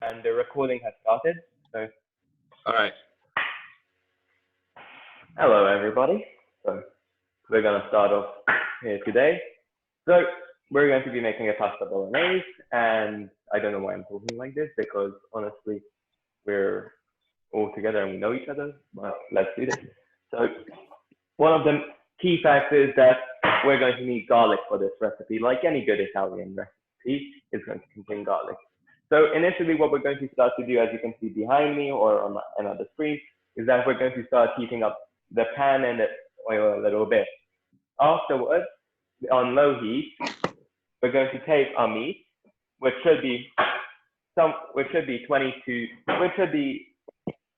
And the recording has started. So, All right. hello everybody. So, we're gonna start off here today. So, we're going to be making a pasta bolognese, and I don't know why I'm talking like this because honestly, we're all together and we know each other. But let's do this. So, one of the key facts is that we're going to need garlic for this recipe. Like any good Italian recipe, it's going to contain garlic. So initially what we're going to start to do, as you can see behind me or on another screen, is that we're going to start heating up the pan and the oil a little bit. Afterwards, on low heat, we're going to take our meat, which should be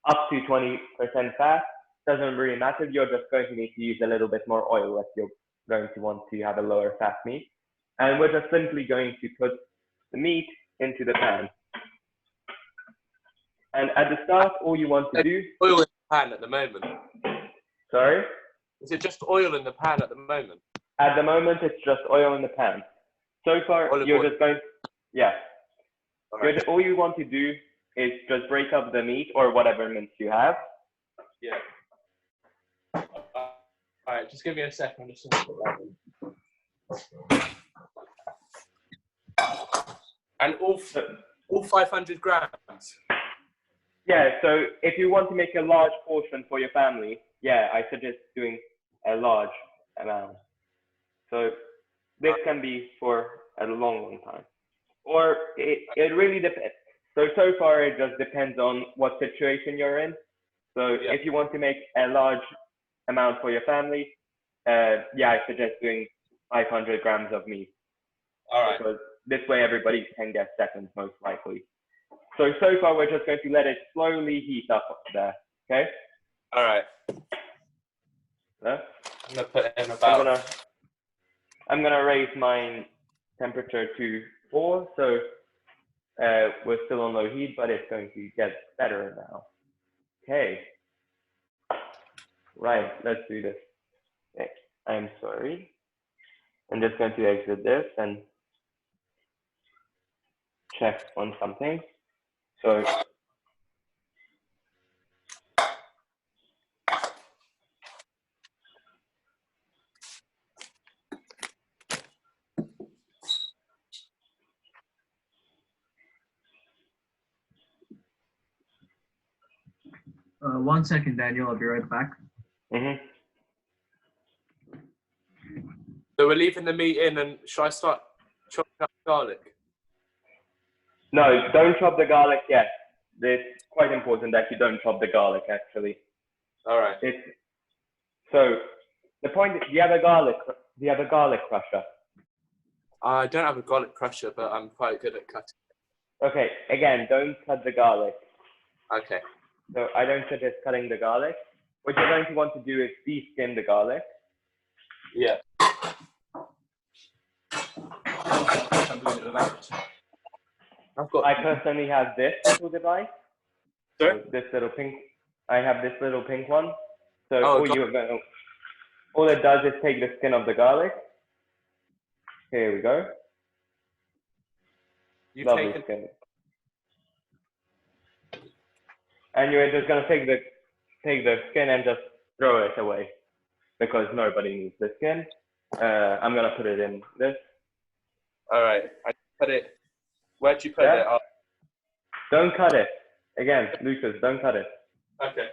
up to 20% fat. Doesn't really matter. You're just going to need to use a little bit more oil if you're going to want to have a lower fat meat. And we're just simply going to put the meat into the pan. And at the start, all you want to do... Oil in the pan at the moment. Sorry? Is it just oil in the pan at the moment? At the moment, it's just oil in the pan. So far, you're just going... Yeah. Right. All you want to do is just break up the meat or whatever mince you have. Yeah. All right, just give me a second. I'm just going to put that in. And all 500 grams? Yeah, so if you want to make a large portion for your family, yeah, I suggest doing a large amount. So this can be for a long, long time. Or it really depends. So far, it just depends on what situation you're in. So yeah. If you want to make a large amount for your family, yeah, I suggest doing 500 grams of meat. All right. Because this way everybody can get seconds most likely. So far we're just going to let it slowly heat up there, okay? All right. Yeah? I'm gonna put in about... I'm gonna raise my temperature to 4, so we're still on low heat, but it's going to get better now. Okay. Right, let's do this. Okay. I'm sorry. I'm just going to exit this and check on something. So One second, Daniel. I'll be right back. Mm-hmm. So we're leaving the meat in, and should I start chopping up garlic? No, don't chop the garlic yet. It's quite important that you don't chop the garlic, actually. All right. So the point is, do you have a garlic crusher? I don't have a garlic crusher, but I'm quite good at cutting. Okay, again, don't cut the garlic. Okay. So I don't suggest cutting the garlic. What you're going to want to do is de-skin the garlic. Yeah. I personally have this little device. Sure. So this little pink. I have this little pink one. So all it does is take the skin of the garlic. Here we go. Lovely skin. And you're just gonna take the skin and just throw it away because nobody needs the skin. I'm gonna put it in this. All right. I put it. Where'd you put it? Don't cut it. Again, Lucas, don't cut it. Okay.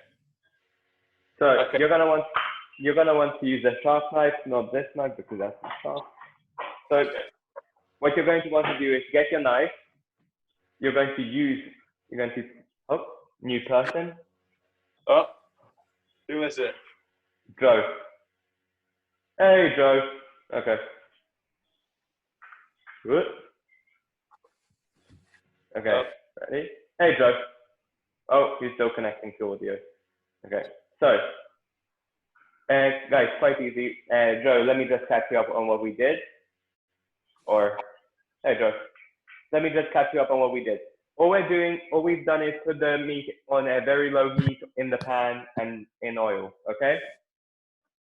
So you're gonna want to use a sharp knife, not this knife because that's too sharp. So what you're going to want to do is get your knife. You're going to new person. Oh, who is it? Joe. Hey, Joe. Okay. Good. Okay. Ready? Hey, Joe. Oh, he's still connecting to audio. Okay. So, guys, quite easy. Joe, let me just catch you up on what we did. Or, hey, Joe. Let me just catch you up on what we did. All we've done is put the meat on a very low heat in the pan and in oil, okay?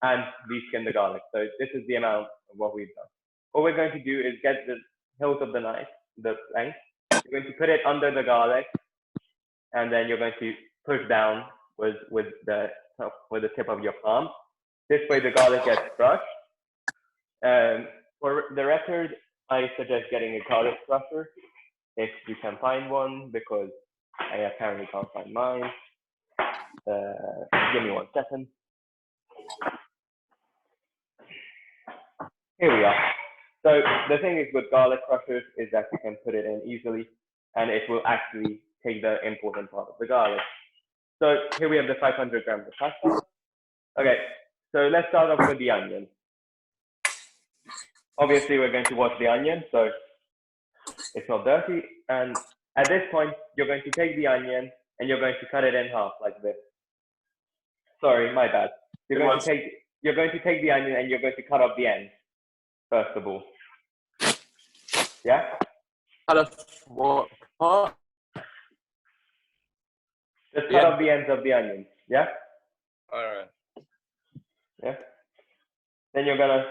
And de-skin the garlic. So this is the amount of what we've done. All we're going to do is get the hilt of the knife, the length, you're going to put it under the garlic, and then you're going to push down with the tip of your palm. This way the garlic gets crushed. For the record, I suggest getting a garlic crusher if you can find one, because I apparently can't find mine. Give me 1 second. Here we are. So the thing is with garlic crushers is that you can put it in easily, and it will actually take the important part of the garlic. So here we have the 500 grams of pasta. Okay, so let's start off with the onion. Obviously, we're going to wash the onion, so it's not dirty. And at this point, you're going to take the onion and you're going to cut it in half like this. Sorry, my bad. You're going to take the onion and you're going to cut off the end, first of all. Yeah? Cut off what part? Just cut off the ends of the onion. Yeah? Alright. Yeah? Then you're gonna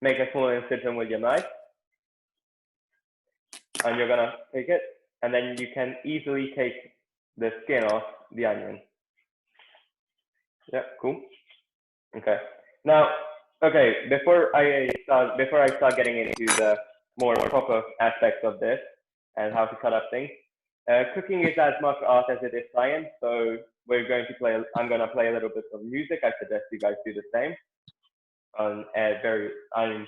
make a small incision with your knife. And you're gonna take it, and then you can easily take the skin off the onion. Yeah, cool. Okay. Now, okay, before I start getting into the more proper aspects of this and how to cut up things, cooking is as much art as it is science. So I'm gonna play a little bit of music. I suggest you guys do the same. I'm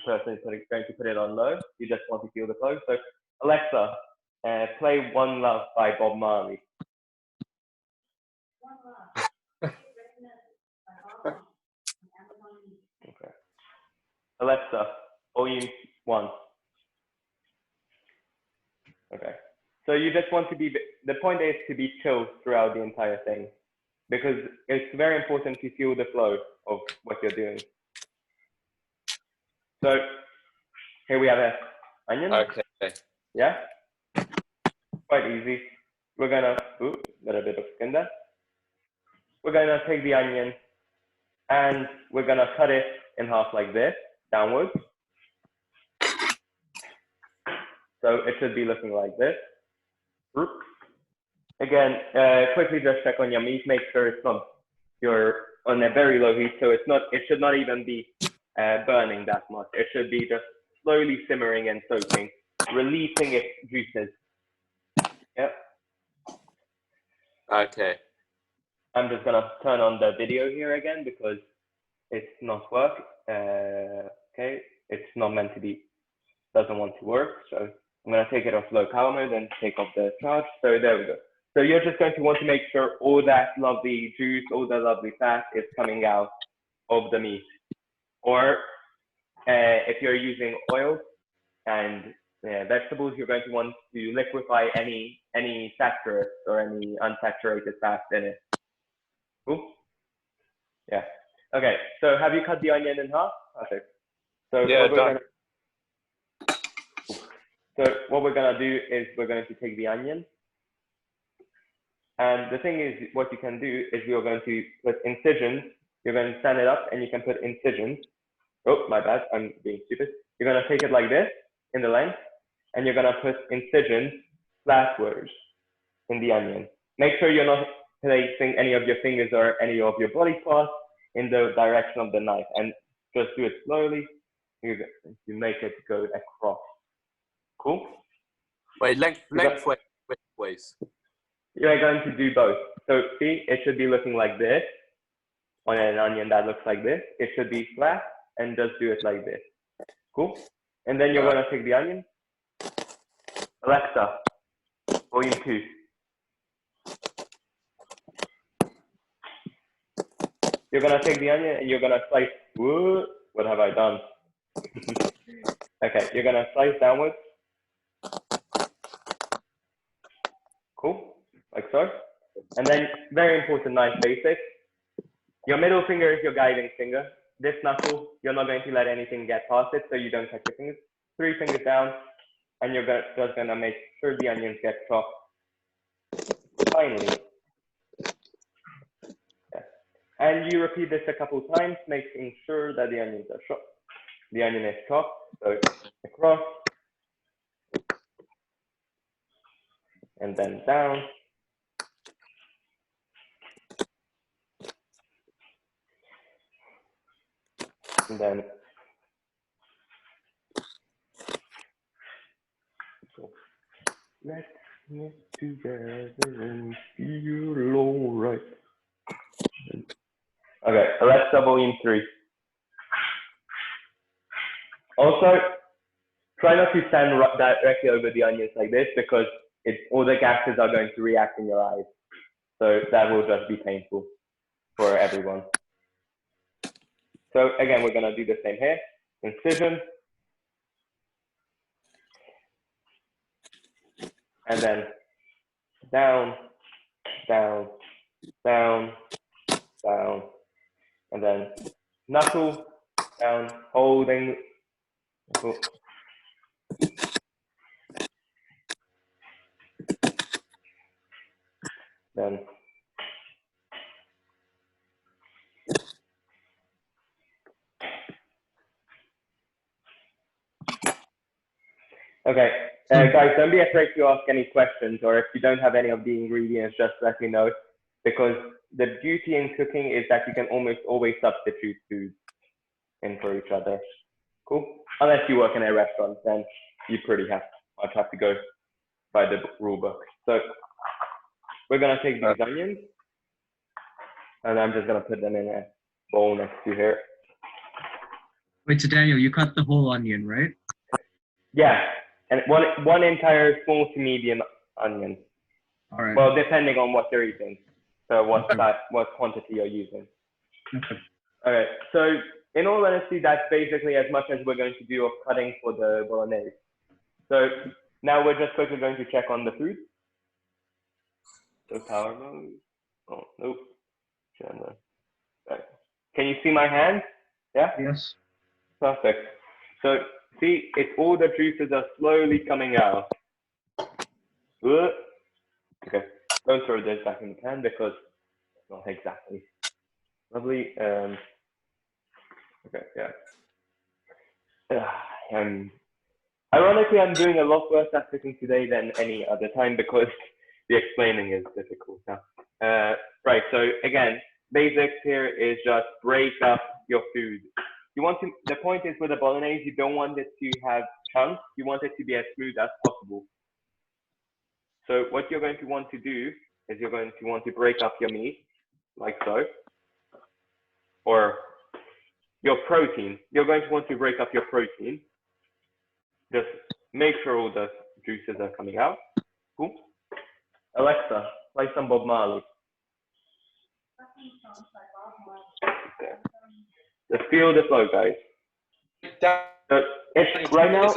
personally going to put it on low. You just want to feel the flow. So Alexa, play One Love by Bob Marley. Okay. Alexa, volume 1. Okay. So you just want to be, the point is to be chill throughout the entire thing, because it's very important to feel the flow of what you're doing. So here we have an onion. Okay. Yeah? Quite easy. We're gonna, got a bit of skin there. We're gonna take the onion and we're gonna cut it in half like this, downwards. So it should be looking like this. Again, quickly just check on your meat. Make sure you're on a very low heat, so it should not even be burning that much. It should be just slowly simmering and soaking, releasing its juices. Yep. Okay. I'm just gonna turn on the video here again because it's not work. Okay, it's not meant to be, doesn't want to work. So I'm gonna take it off low power mode and take off the charge. So there we go. So you're just going to want to make sure all that lovely juice, all the lovely fat is coming out of the meat. Or if you're using oil and vegetables, you're going to want to liquefy any saturates or any unsaturated fats in it. Cool? Yeah. Okay, so have you cut the onion in half? Perfect. So yeah, done. So what we're gonna do is we're going to take the onion. And the thing is, what you can do is you're going to put incisions. You're going to stand it up and you can put incisions. Oh, my bad, I'm being stupid. You're gonna take it like this in the length, and you're gonna put incisions flatwards in the onion. Make sure you're not placing any of your fingers or any of your body parts in the direction of the knife, and just do it slowly. You make it go across. Cool? Wait, lengthways. You're going to do both. So see, it should be looking like this. On an onion that looks like this, it should be flat, and just do it like this. Cool? And then you're gonna take the onion. Alexa, volume 2. You're gonna take the onion and you're gonna slice. Whoa, what have I done? Okay, you're gonna slice downwards. Cool, like so. And then, very important, nice basic. Your middle finger is your guiding finger. This knuckle, you're not going to let anything get past it, so you don't touch your fingers. 3 fingers down, and you're just gonna make sure the onions get chopped. Finally. Yeah. And you repeat this a couple times, making sure that the onions are chopped. The onion is chopped, so across. and then down. And then let's get together and feel all right. Okay, Alexa, volume 3. Also, try not to stand directly over the onions like this because all the gases are going to react in your eyes. So that will just be painful for everyone. So again, we're gonna do the same here. Incision. And then down, down, down, down, and then knuckle, down, holding, knuckle. Then okay, guys, don't be afraid to ask any questions, or if you don't have any of the ingredients, just let me know, because the beauty in cooking is that you can almost always substitute food in for each other. Cool? Unless you work in a restaurant, then you pretty much have to go by the rule book. So we're gonna take these onions, and I'm just gonna put them in a bowl next to here. Wait, so Daniel, you cut the whole onion, right? Yeah, and one entire small to medium onion. All right. Well, depending on what you're eating. So what quantity you're using. Okay. All right. So in all honesty, that's basically as much as we're going to do of cutting for the bolognese. So now we're just quickly going to check on the food. So power mode. Oh nope. Right. Can you see my hand? Yeah. Yes. Perfect. So see, all the juices are slowly coming out. Okay. Don't throw this back in the pan because it's not exactly lovely. Okay, yeah. Ironically, I'm doing a lot worse at cooking today than any other time because the explaining is difficult now. Right, so again, basics here is just break up your food. The point is with the bolognese, you don't want it to have chunks. You want it to be as smooth as possible. So what you're going to want to do is you're going to want to break up your meat, like so, or your protein. You're going to want to break up your protein. Just make sure all the juices are coming out. Cool. Alexa, play some Bob Marley. Okay. Just feel the flow, guys. It's right now.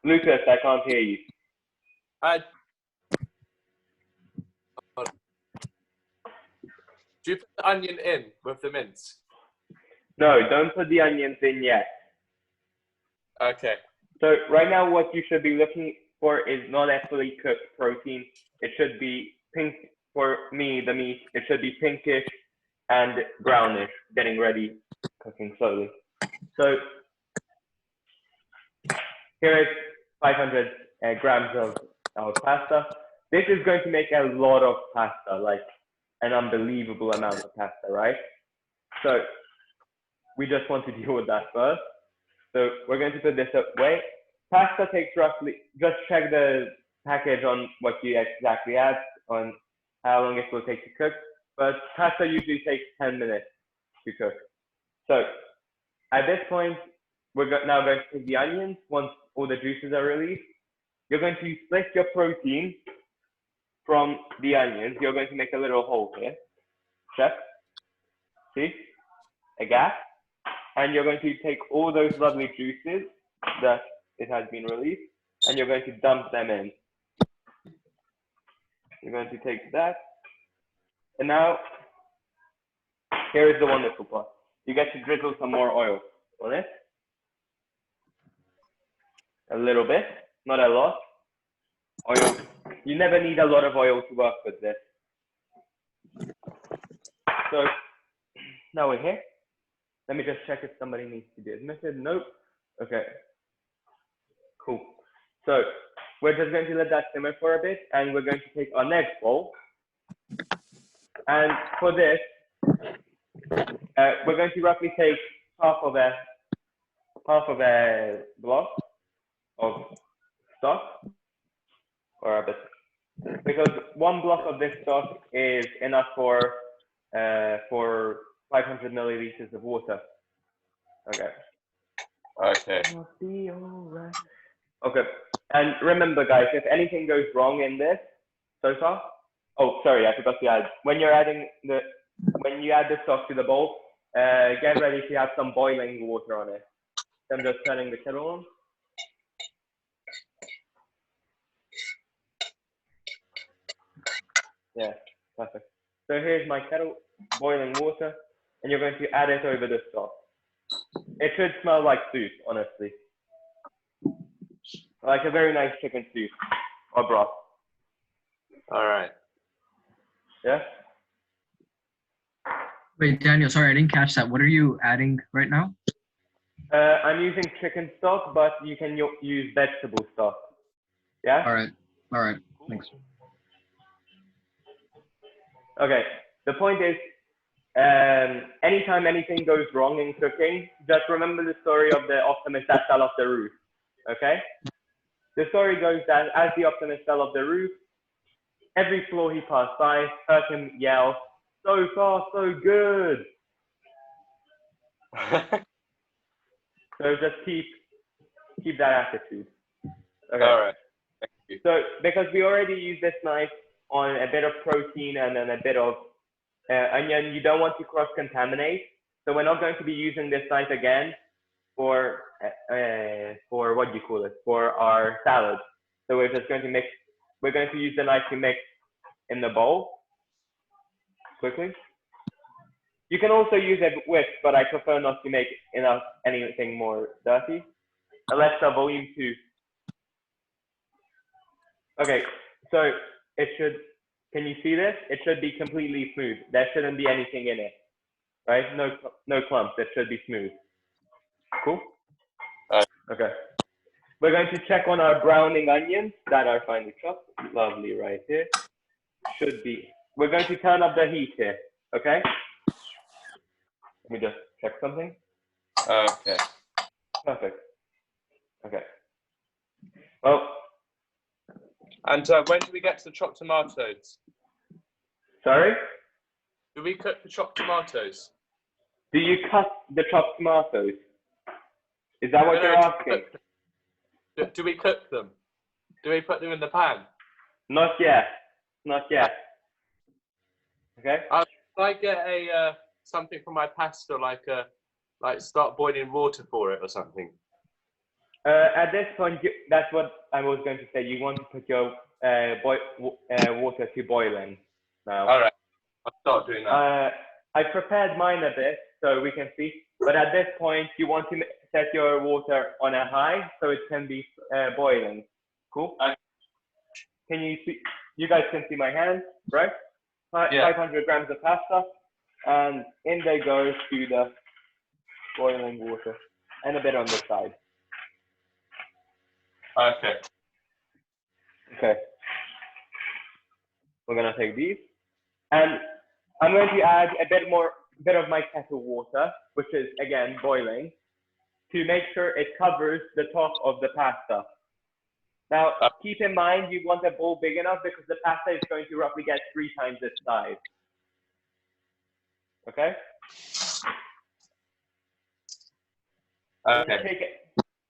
Lucas, I can't hear you. Do you put the onion in with the mince? No, don't put the onions in yet. Okay. So right now what you should be looking for is not a fully cooked protein. It should be pink. For me, the meat, it should be pinkish and brownish, getting ready, cooking slowly. So here is 500 grams of our pasta. This is going to make a lot of pasta, like an unbelievable amount of pasta, right? So we just want to deal with that first. So we're going to put this away. Pasta takes roughly, just check the package on what you exactly add, on how long it will take to cook. But pasta usually takes 10 minutes to cook. So at this point, we're now going to take the onions. Once all the juices are released, you're going to split your protein from the onions. You're going to make a little hole here. Check. See? A gap. And you're going to take all those lovely juices that it has been released, and you're going to dump them in. You're going to take that. And now, here is the wonderful part. You get to drizzle some more oil on it. A little bit, not a lot. Oil. You never need a lot of oil to work with this. So now we're here. Let me just check if somebody needs to be admitted. Nope. Okay. Cool. So we're just going to let that simmer for a bit, and we're going to take our next bowl. And for this, we're going to roughly take half of a block of stock, or a bit, because one block of this stock is enough for 500 milliliters of water. Okay. Okay. Okay. And remember, guys, if anything goes wrong in this so far, oh, sorry, I forgot to add. When you add the stock to the bowl, get ready to have some boiling water on it. So I'm just turning the kettle on. Yeah, perfect. So here's my kettle, boiling water, and you're going to add it over the stock. It should smell like soup, honestly. Like a very nice chicken soup or broth. All right. Yeah? Wait, Daniel, sorry, I didn't catch that. What are you adding right now? I'm using chicken stock, but you can use vegetable stock. Yeah? All right, thanks. Okay, the point is, anytime anything goes wrong in cooking, just remember the story of the optimist that fell off the roof, okay? The story goes that as the optimist fell off the roof, every floor he passed by heard him yell, "So far, so good." So just keep that attitude. Okay. All right. Thank you. So because we already use this knife on a bit of protein and then a bit of onion, you don't want to cross-contaminate. So we're not going to be using this knife again for what do you call it? For our salad. So we're just going to mix. We're going to use the knife to mix in the bowl quickly. You can also use a whisk, but I prefer not to make anything more dirty. Alexa, volume 2. Okay, so it should, can you see this? It should be completely smooth. There shouldn't be anything in it, right? No clumps, it should be smooth. Cool? Okay. We're going to check on our browning onions that are finely chopped. Lovely right here. Should be. We're going to turn up the heat here, okay? Let me just check something. Okay. Perfect. Okay. Well. And when do we get to the chopped tomatoes? Sorry? Do we cook the chopped tomatoes? Do you cut the chopped tomatoes? Is that what you're asking? Do we cook them? Do we put them in the pan? Not yet. Not yet. Okay. Can I get a something for my pasta, like start boiling water for it or something? At this point, that's what I was going to say. You want to put your water to boiling now. All right. I'll start doing that. I prepared mine a bit so we can see. But at this point, you want to set your water on a high so it can be boiling. Cool? Can you see? You guys can see my hands, right? Yeah. 500 grams of pasta. And in they go to the boiling water. And a bit on the side. Okay. Okay. We're going to take these. And I'm going to add a bit of my kettle water, which is again boiling, to make sure it covers the top of the pasta. Now, keep in mind you want a bowl big enough because the pasta is going to roughly get 3 times its size. Okay? Okay.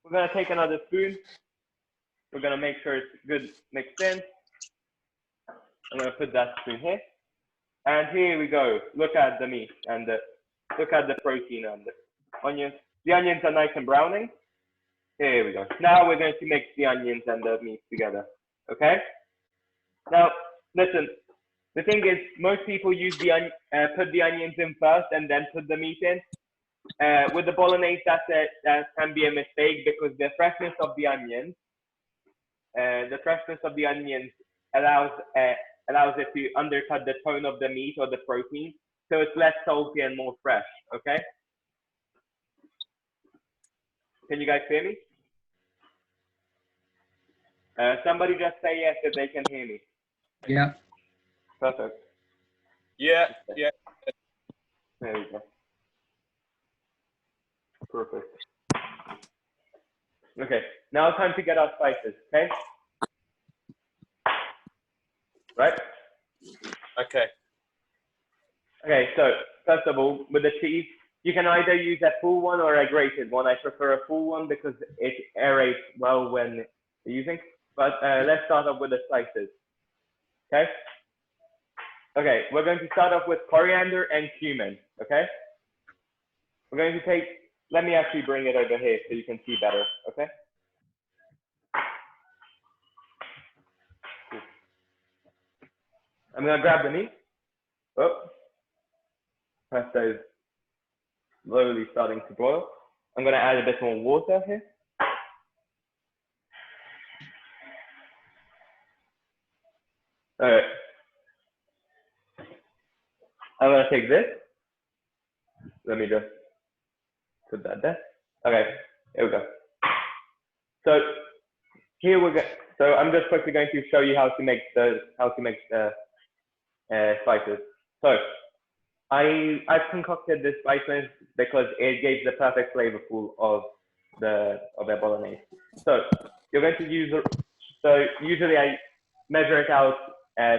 We're going to take another spoon. We're going to make sure it's good mixed in. I'm going to put that spoon here. And here we go. Look at the meat and look at the protein and the onions. The onions are nice and browning. Here we go. Now we're going to mix the onions and the meat together. Okay? Now, listen. The thing is, most people use put the onions in first and then put the meat in. With the bolognese, that can be a mistake because the freshness of the onions allows it to undercut the tone of the meat or the protein, so it's less salty and more fresh. Okay? Can you guys hear me? Somebody just say yes if they can hear me. Yeah. Perfect. Yeah, yeah. There we go. Perfect. Okay, now it's time to get our spices, okay? Right? Okay. Okay, so first of all, with the cheese, you can either use a full one or a grated one. I prefer a full one because it aerates well when using. But let's start off with the spices, okay? Okay, we're going to start off with coriander and cumin, okay? We're going to take, let me actually bring it over here so you can see better, okay? I'm gonna grab the meat. Oh, pesto is slowly starting to boil. I'm gonna add a bit more water here. All right. I'm gonna take this. Let me just put that there. Okay, here we go. So here we go. So I'm just quickly going to show you how to make the spices. So I've concocted this spices because it gave the perfect flavorful of the bolognese. So you're going to use. So usually I measure it out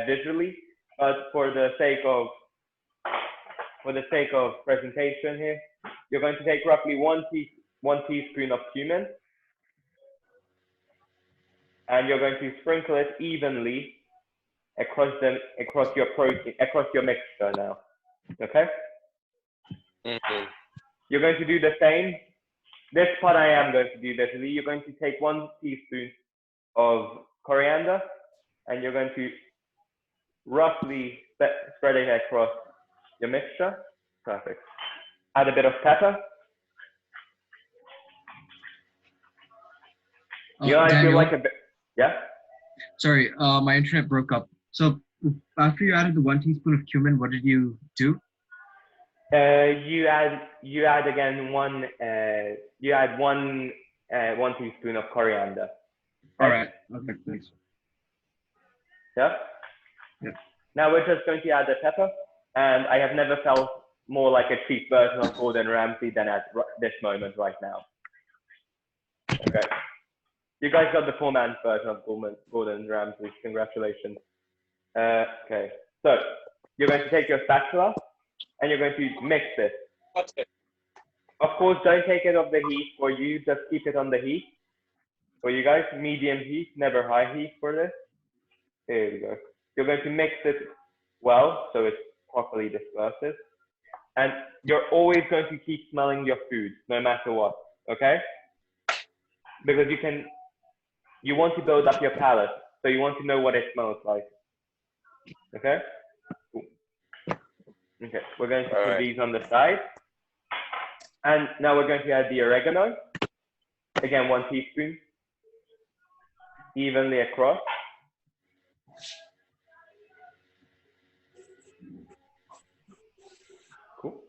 visually, but for the sake of presentation here, you're going to take roughly one teaspoon of cumin, and you're going to sprinkle it evenly across your mixture now. Okay? Mm-hmm. You're going to do the same. This part I am going to do visually. You're going to take 1 teaspoon of coriander, and you're going to roughly spread it across your mixture. Perfect. Add a bit of pepper. I feel Daniel, like a bit. Yeah. sorry, my internet broke up. So after you added the 1 teaspoon of cumin, what did you do? You add again one teaspoon of coriander. All right. Okay, thanks. Yeah. Yeah. Now we're just going to add the pepper, and I have never felt more like a cheap version of Gordon Ramsay than at this moment right now. Okay. You guys got the 4-man version of Gordon Ramsay. Congratulations. Okay. So you're going to take your spatula and you're going to mix this. Okay. Of course, don't take it off the heat for you. Just keep it on the heat. For you guys, medium heat, never high heat for this. Here we go. You're going to mix it well so it properly disperses. And you're always going to keep smelling your food, no matter what, okay? Because you want to build up your palate, so you want to know what it smells like, okay? Cool. Okay, we're going to put these on the side. And now we're going to add the oregano. Again, 1 teaspoon, evenly across. Cool.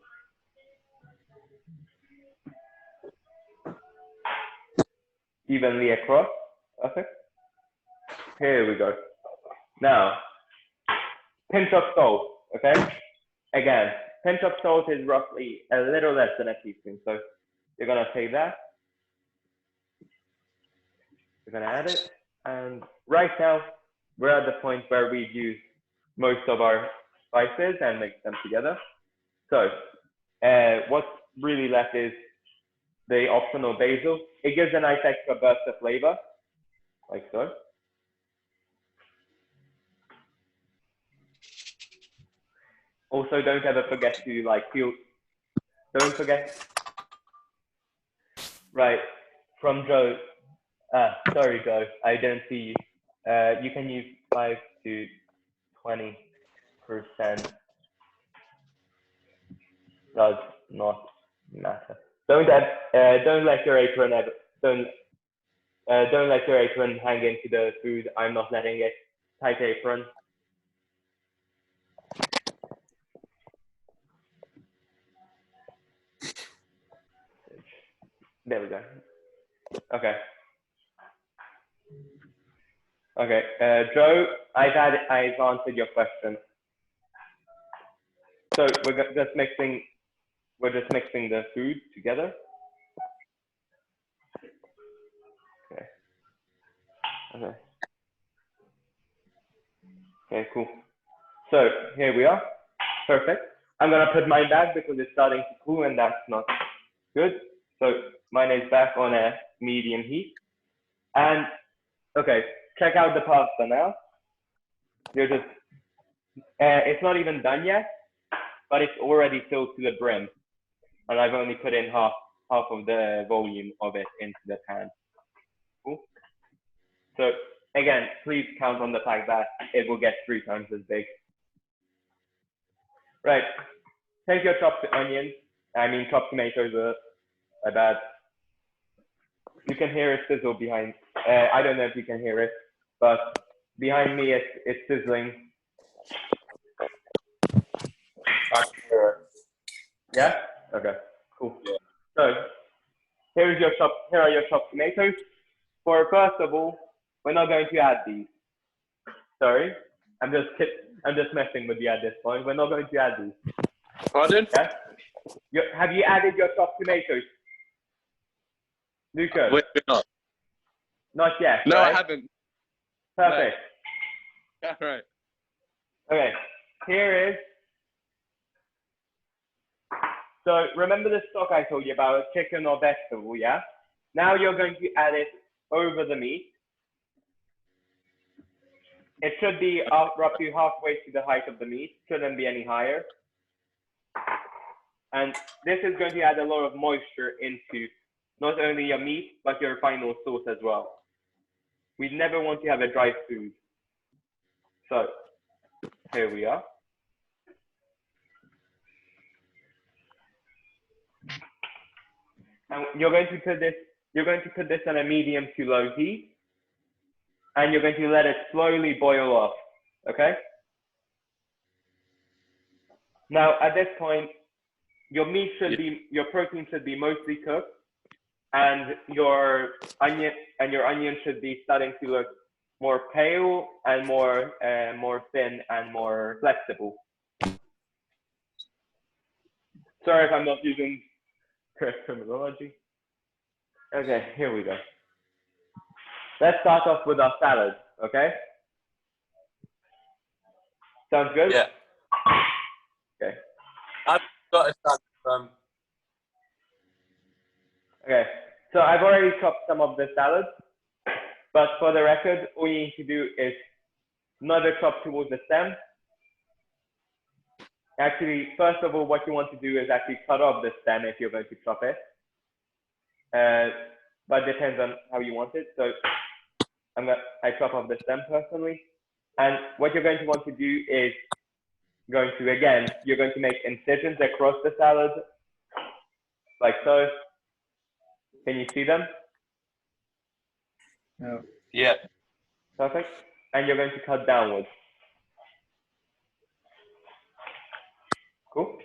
Evenly across. Perfect. Here we go. Now, pinch of salt, okay? Again, pinch of salt is roughly a little less than a teaspoon. So you're gonna take that. You're gonna add it. And right now, we're at the point where we use most of our spices and mix them together. So what's really left is the optional basil. It gives a nice extra burst of flavor, like so. Also, don't ever forget to don't forget, right, from Joe, sorry Joe, I don't see you. You can use 5 to 20%, does not matter. Don't let your apron don't let your apron hang into the food. I'm not letting it. Tight apron. There we go. Okay. Okay, Joe, I've answered your question. So we're just mixing the food together. Okay. Okay. Okay, cool. So here we are. Perfect. I'm gonna put mine back because it's starting to cool and that's not good. So mine is back on a medium heat. And okay, check out the pasta now. You're just, it's not even done yet, but it's already filled to the brim. And I've only put in half of the volume of it into the pan. Cool. So again, please count on the fact that it will get 3 times as big. Right. Take your chopped onions. Chopped tomatoes are bad. You can hear a sizzle behind. I don't know if you can hear it, but behind me it's sizzling. I can hear it. Yeah. Okay. Cool. Yeah. So here are your chopped tomatoes. First of all, we're not going to add these. Sorry, I'm just messing with you at this point. We're not going to add these. Pardon? Yeah? Have you added your chopped tomatoes, Lucas? Wait, not. Not yet. No, right? I haven't. Perfect. No. Yeah, right. Okay. Here is. So remember the stock I told you about, chicken or vegetable, yeah? Now you're going to add it over the meat. It should be roughly halfway to the height of the meat. Shouldn't be any higher. And this is going to add a lot of moisture into not only your meat, but your final sauce as well. We never want to have a dry food. So here we are. And you're going to put this on a medium to low heat. And you're going to let it slowly boil off, okay? Now, at this point, your protein should be mostly cooked, and your onion should be starting to look more pale and more thin and more flexible. Sorry if I'm not using correct terminology. Okay, here we go. Let's start off with our salad, okay? Sounds good? Yeah. Okay. I've got a salad. Okay, so I've already chopped some of the salad, but for the record, all you need to do is not chop towards the stem. Actually, first of all, what you want to do is actually cut off the stem if you're going to chop it. But it depends on how you want it. So I chop off the stem personally. And what you're going to want to do is you're going to make incisions across the salad, like so. Can you see them? No. Yeah. Perfect. And you're going to cut downwards. Cool.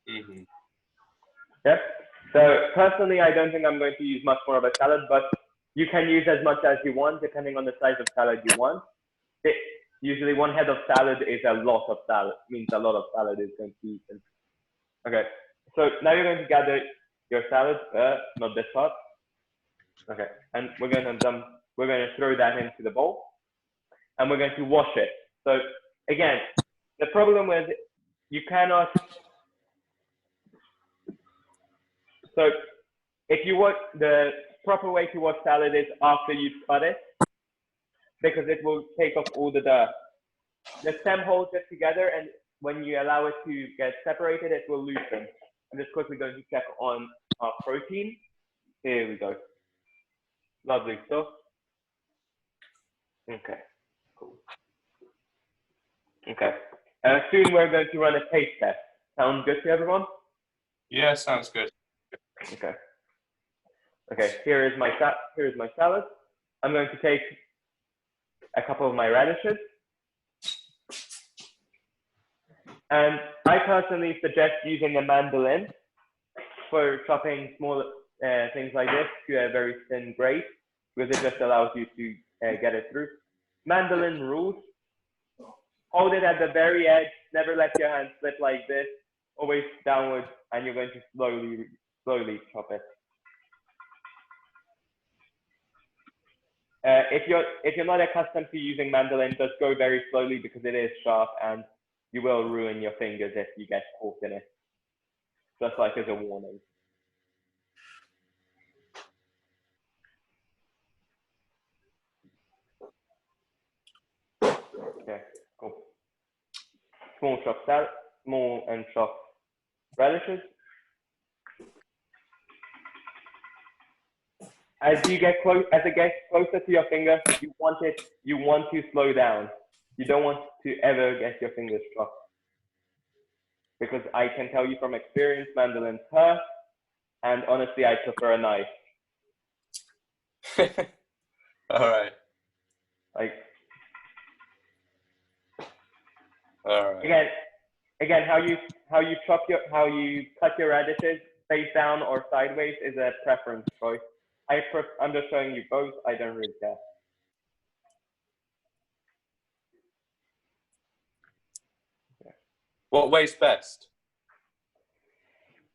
Mm-hmm. Yep. So personally, I don't think I'm going to use much more of a salad, but you can use as much as you want, depending on the size of salad you want. Usually 1 head of salad is a lot of salad, means a lot of salad is going to be eaten. Okay, so now you're going to gather your salad, not this part. Okay, and we're going to throw that into the bowl, and we're going to wash it. So again, the problem with you cannot. So if you want, the proper way to wash salad is after you've cut it, because it will take off all the dirt. The stem holds it together, and when you allow it to get separated, it will loosen. I'm just quickly going to check on our protein. Here we go. Lovely stuff. Okay, cool. Okay. Soon we're going to run a taste test. Sound good to everyone? Yeah, sounds good. Okay. Okay, here is my salad. I'm going to take a couple of my radishes. And I personally suggest using a mandolin for chopping small things like this to a very thin grate, because it just allows you to get it through. Mandolin rules: hold it at the very edge, never let your hand slip like this, always downwards, and you're going to slowly chop it. If you're not accustomed to using mandolin, just go very slowly because it is sharp and you will ruin your fingers if you get caught in it. Just like as a warning. Okay, cool. Small and chopped radishes. As it gets closer to your finger, you want to slow down. You don't want to ever get your fingers chopped. Because I can tell you from experience, mandolins hurt, and honestly, I prefer a knife. All right. Like, all right. Again, how you cut your radishes face down or sideways is a preference choice. I'm just showing you both. I don't really care. Okay. What way's best?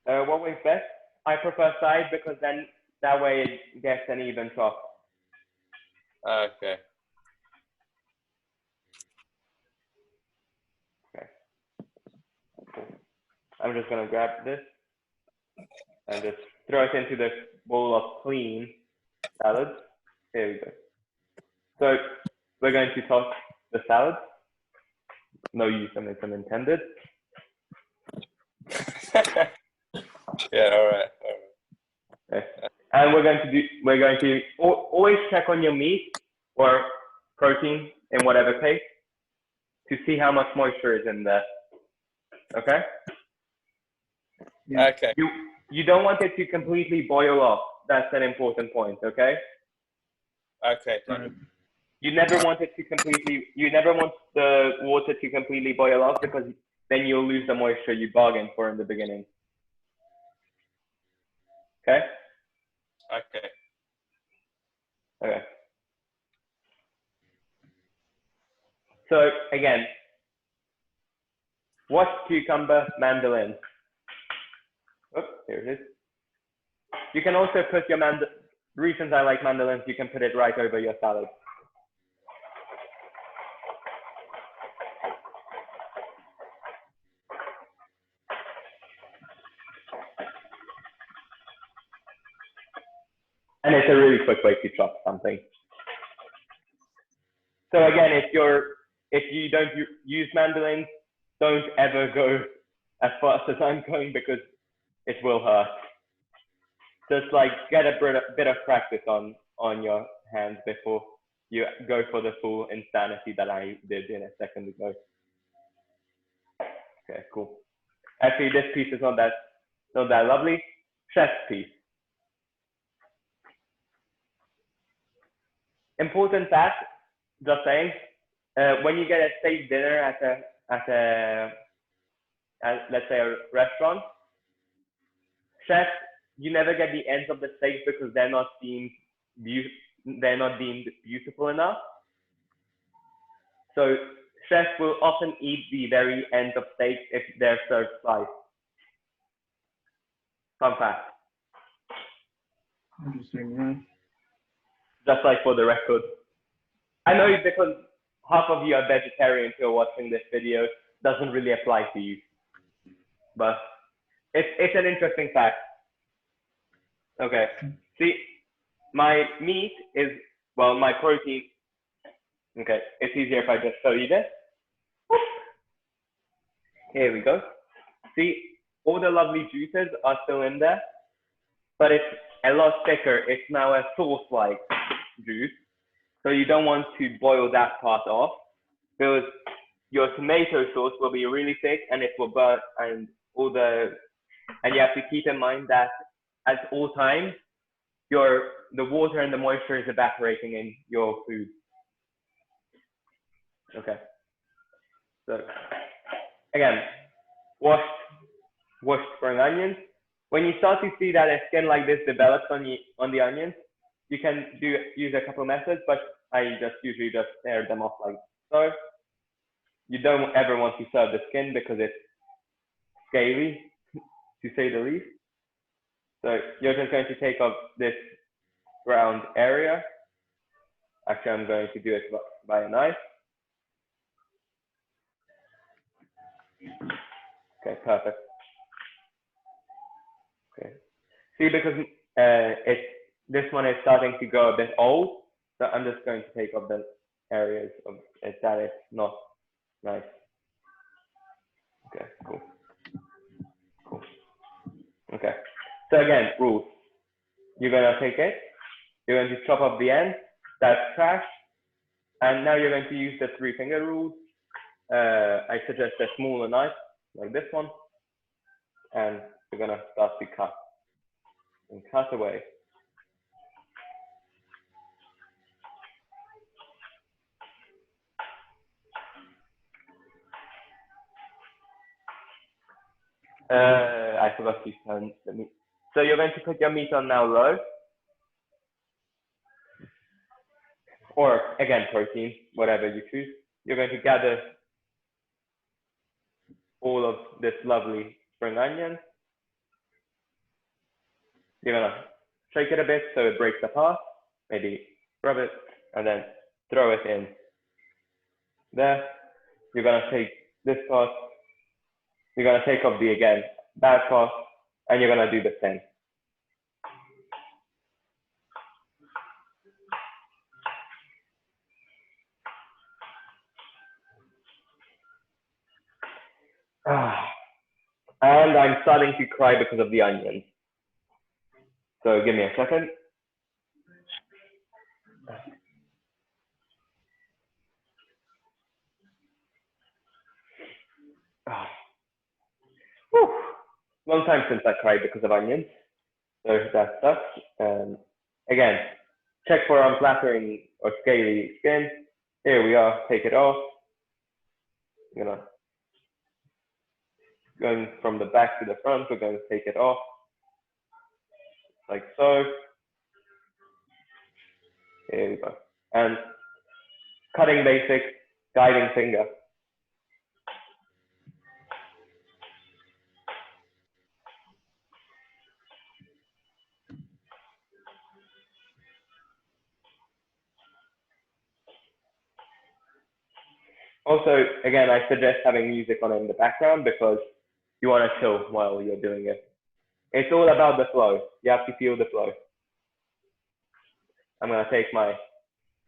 What way's best? I prefer side because then that way it gets an even chop. Okay. Okay. Cool. I'm just gonna grab this and just throw it into this bowl of clean salad. Here we go. So we're going to toss the salad. No euphemism intended. Yeah, all right. Okay. And we're going to always check on your meat or protein in whatever case to see how much moisture is in there. Okay? Yeah. Okay. You don't want it to completely boil off. That's an important point, okay? Okay. You never want the water to completely boil off because then you'll lose the moisture you bargained for in the beginning. Okay? Okay. Okay. So again, wash cucumber, mandolin. Oops, here it is. You can also put your reasons I like mandolins, you can put it right over your salad. And it's a really quick way to chop something. So again, if you don't use mandolins, don't ever go as fast as I'm going because it will hurt. Just like get a bit of practice on your hands before you go for the full insanity that I did in a second ago. Okay, cool. Actually, this piece is not that lovely. Chef's piece. Important fact, just saying, when you get a steak dinner at let's say a restaurant, chefs, you never get the ends of the steak because they're not deemed beautiful enough. So chefs will often eat the very ends of steak if they're served sliced. Fun fact. Interesting, yeah. Just like for the record. I know because half of you are vegetarians who are watching this video, doesn't really apply to you. But it's an interesting fact. Okay, see, my meat is, well, my protein. Okay, it's easier if I just show you this. Here we go. See, all the lovely juices are still in there, but it's a lot thicker. It's now a sauce-like juice. So you don't want to boil that part off because your tomato sauce will be really thick and it will burn and you have to keep in mind that at all times, the water and the moisture is evaporating in your food. Okay. So again, washed spring onions. When you start to see that a skin like this develops on the onions, you can use a couple methods, but I just usually just tear them off like so. You don't ever want to serve the skin because it's scaly, to say the least. So you're just going to take off this round area. Actually, I'm going to do it by a knife. Okay, perfect. Okay. See, because this one is starting to go a bit old, so I'm just going to take off the areas of it that is not nice. Okay, cool. Cool. Okay. So again, rules. You're gonna take it. You're going to chop off the end. That's trash. And now you're going to use the 3-finger rule. I suggest a smaller knife like this one, and you're gonna start to cut and cut away. I forgot to turn the meat. So you're going to put your meat on now low, or again protein, whatever you choose. You're going to gather all of this lovely spring onion. You're gonna shake it a bit so it breaks apart. Maybe rub it and then throw it in there. You're gonna take this part. You're gonna take off the again bad part, and you're gonna do the same. And I'm starting to cry because of the onions. So give me a second. Whew. Long time since I cried because of onions. So that sucks. Again, check for unflattering or scaly skin. Here we are, take it off. You know, going from the back to the front, we're going to take it off. Like so. Here we go. And cutting basic, guiding finger. Also, again, I suggest having music on in the background because you want to chill while you're doing it. It's all about the flow. You have to feel the flow. I'm going to take my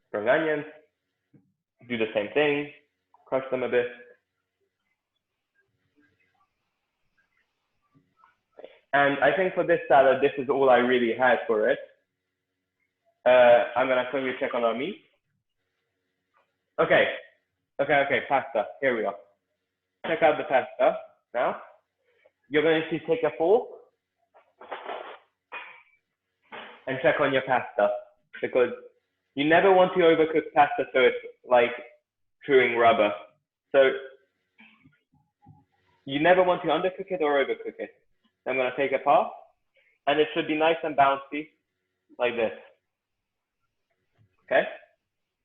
spring onions, do the same thing, crush them a bit. And I think for this salad, this is all I really had for it. I'm going to quickly check on our meat. Okay, pasta. Here we are. Check out the pasta now. You're going to take a fork and check on your pasta because you never want to overcook pasta so it's like chewing rubber. So you never want to undercook it or overcook it. I'm going to take a part and it should be nice and bouncy like this. Okay.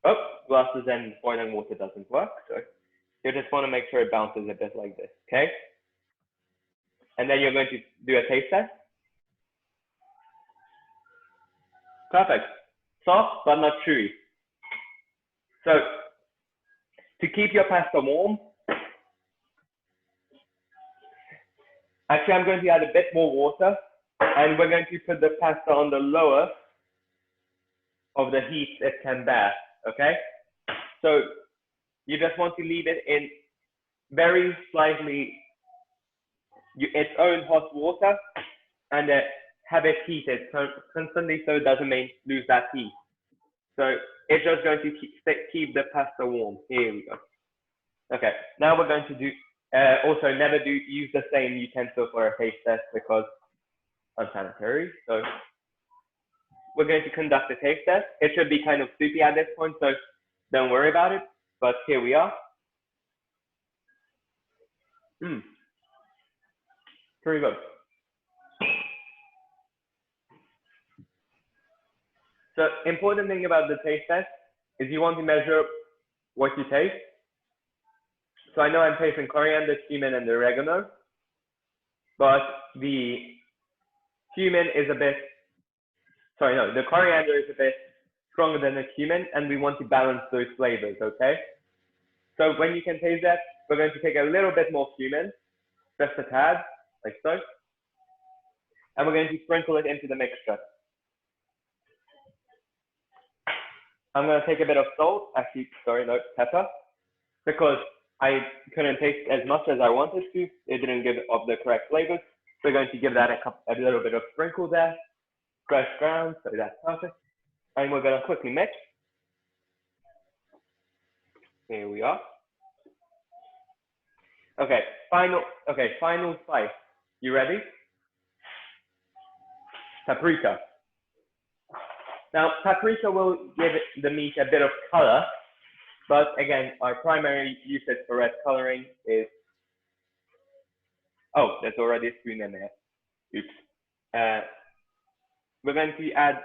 Oh, glasses and boiling water doesn't work. So you just want to make sure it bounces a bit like this. Okay. And then you're going to do a taste test. Perfect. Soft, but not chewy. So to keep your pasta warm, actually I'm going to add a bit more water and we're going to put the pasta on the lower of the heat it can bear, okay? So you just want to leave it in very slightly its own hot water and have it heated constantly so it doesn't lose that heat. So it's just going to keep the pasta warm. Here we go. Okay, now we're going to do, also never use the same utensil for a taste test because unsanitary. So we're going to conduct a taste test. It should be kind of soupy at this point, so don't worry about it. But here we are. Pretty good. So important thing about the taste test is you want to measure what you taste. So I know I'm tasting coriander, cumin, and oregano, but the cumin is a bit, sorry, no, the coriander is a bit stronger than the cumin, and we want to balance those flavors, okay? So when you can taste that, we're going to take a little bit more cumin, just a tad, like so, and we're going to sprinkle it into the mixture. I'm going to take a bit of salt, actually, sorry, no, pepper, because I couldn't taste as much as I wanted to. It didn't give off the correct flavors. We're going to give that a little bit of sprinkle there, fresh ground, so that's perfect. And we're going to quickly mix. Here we are. Okay, final spice. You ready? Paprika. Now, paprika will give the meat a bit of color, but again, our primary usage for red coloring is, oh, there's already a spoon in there. Oops. We're going to add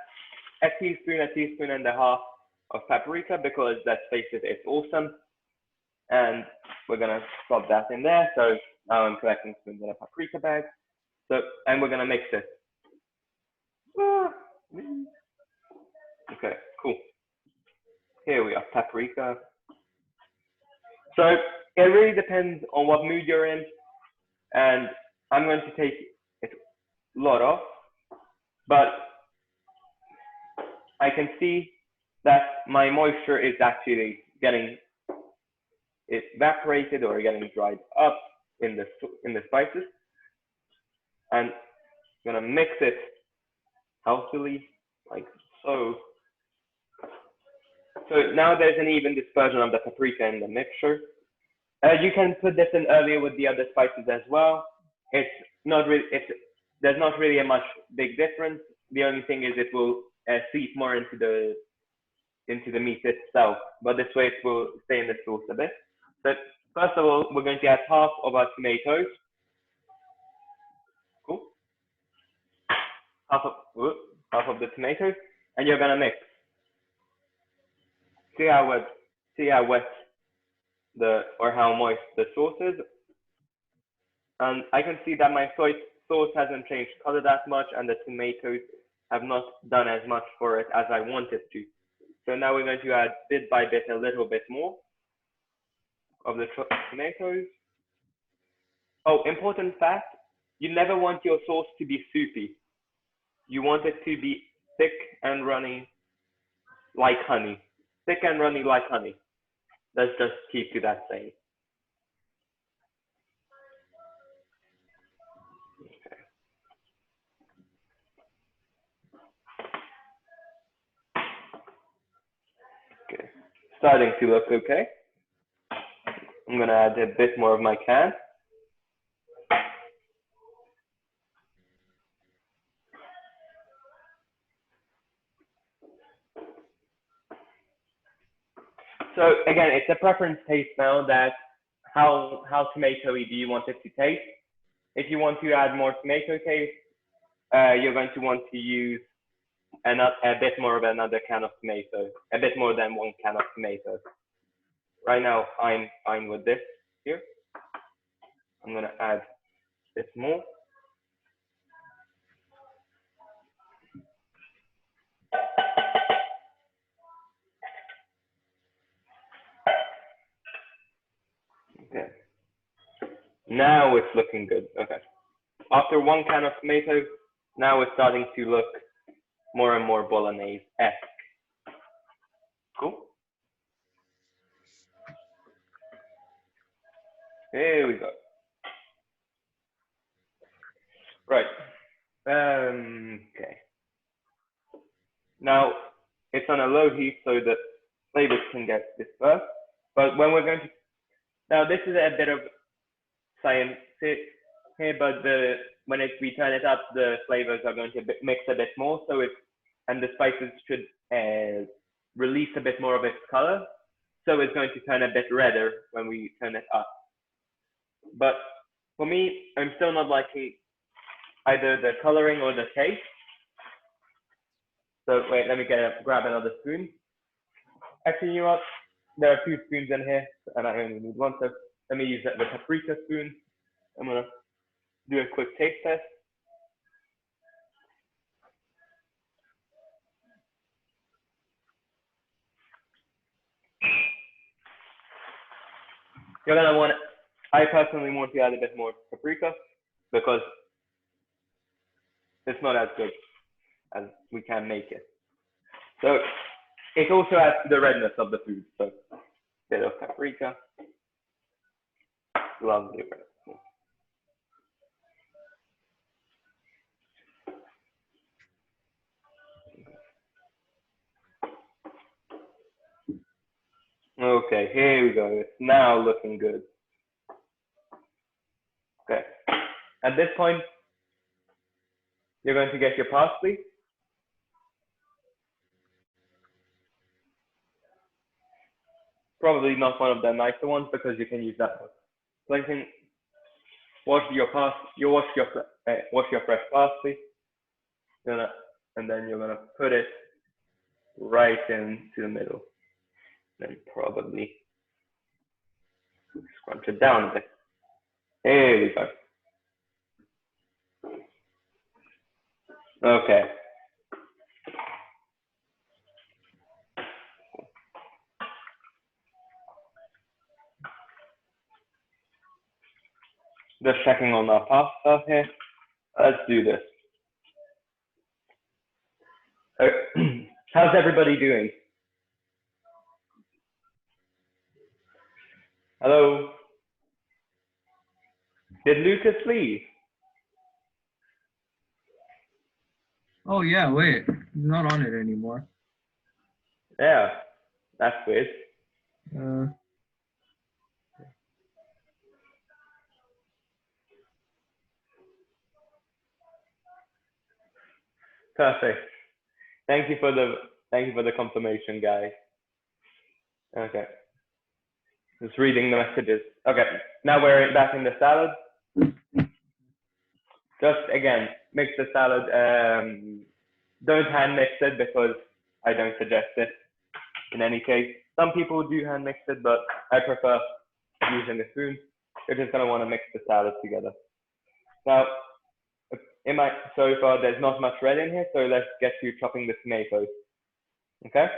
a teaspoon and a half of paprika because let's face it, it's awesome. And we're gonna plop that in there. So now I'm collecting spoons in a paprika bag. So, and we're gonna mix it. Okay, cool. Here we are, paprika. So it really depends on what mood you're in. And I'm going to take it a lot off, but I can see that my moisture is actually getting evaporated or getting dried up in the spices. And I'm gonna mix it healthily, like so. So now there's an even dispersion of the paprika in the mixture. You can put this in earlier with the other spices as well. It's not really, there's not really a much big difference. The only thing is it will seep more into the meat itself, but this way it will stay in the sauce a bit. So first of all, we're going to add half of our tomatoes. Cool. Half of the tomatoes, and you're gonna mix. See how wet or how moist the sauce is. And I can see that my soy sauce hasn't changed color that much, and the tomatoes have not done as much for it as I wanted to. So now we're going to add bit by bit a little bit more of the tomatoes. Oh, important fact, you never want your sauce to be soupy. You want it to be thick and runny like honey. Thick and runny like honey. Let's just keep to that saying. Okay, starting to look okay. I'm gonna add a bit more of my can. So again, it's a preference taste now that how tomatoey do you want it to taste. If you want to add more tomato taste, you're going to want to use a bit more of another can of tomato, a bit more than 1 can of tomato. Right now, I'm fine with this here. I'm gonna add this more. Okay. Now it's looking good. Okay. After 1 can of tomatoes, now it's starting to look more and more Bolognese-esque. Cool. Here we go. Right. Okay. Now it's on a low heat so the flavors can get dispersed. But when we're going to, now this is a bit of science here, but when we turn it up, the flavors are going to mix a bit more. So and the spices should release a bit more of its color. So it's going to turn a bit redder when we turn it up. But for me, I'm still not liking either the coloring or the taste. So wait, let me grab another spoon. Actually, you know what? There are 2 spoons in here, and I only need one. So let me use the paprika spoon. I'm gonna do a quick taste test. You're gonna want. I personally want to add a bit more paprika because it's not as good as we can make it. So it also adds to the redness of the food. So a bit of paprika. Lovely. Okay, here we go. It's now looking good. Okay. At this point, you're going to get your parsley. Probably not one of the nicer ones because you can use that one. So I think wash your fresh parsley, and then you're gonna put it right into the middle. Then probably scrunch it down a bit. Here we go. Okay. Just checking on our pasta here. Let's do this. How's everybody doing? Hello? Did Lucas leave? Oh yeah, wait, he's not on it anymore. Yeah, that's weird. Perfect. Thank you for the confirmation, guys. Okay. Just reading the messages. Okay. Now we're back in the salad. Just again, mix the salad. Don't hand mix it because I don't suggest it in any case. Some people do hand mix it, but I prefer using a spoon. You're just gonna want to mix the salad together. Now, so far there's not much red in here, so let's get to chopping the tomatoes. Okay?